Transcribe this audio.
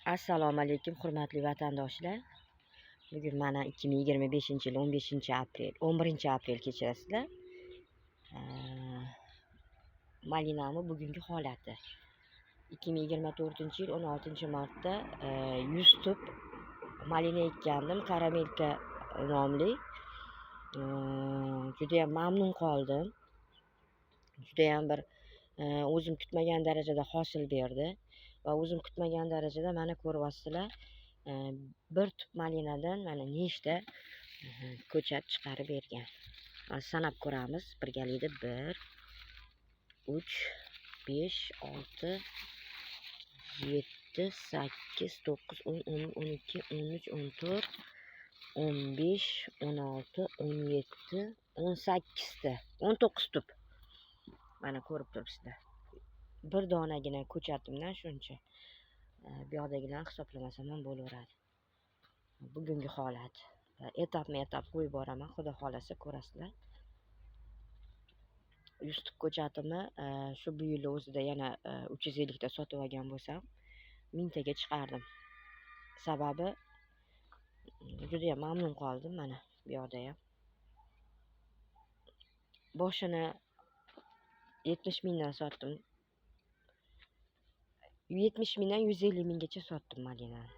Assalomu alaykum hurmatli vatandoshlar. Bugun mana 2025-yil 15-aprel, 11-aprel kechasida malinamni bugungi holati. 2024-yil 16-martda 100 tup malina ekkandim, Karamelka nomli. Juda ham mamnun qoldim. Juda ham bir o'zim kutmagan darajada hosil berdi. Va o'zim kutmagan darajada mana ko'ryapsizlar, bir tup malinadan mana nechta ko'chat chiqarib bergan. Sanab ko'ramiz birgalikda. 1 3 5 6 7 8 9 10 11 12 13 14 15 16 17 18 ta 19 tup. Mana ko'rib turibsizlar. Bir donagina ko'chatimdan shuncha. Bu yoqdagilarni hisoblamasam ham bo'laveradi. Bugungi holat. Etap qo'yib boraman, xudo xolasa ko'rasizlar. 100 tup ko'chatimni shu bu yil o'zida yana 350 ta sotib olgan bo'lsam, 1000 taga chiqardim. Sababi juda ham mamnun qoldim. Mana bu yoqda ham. Boshini 70 mingdan sotdim. 70 mingdan 150 minggacha sotdim malinani.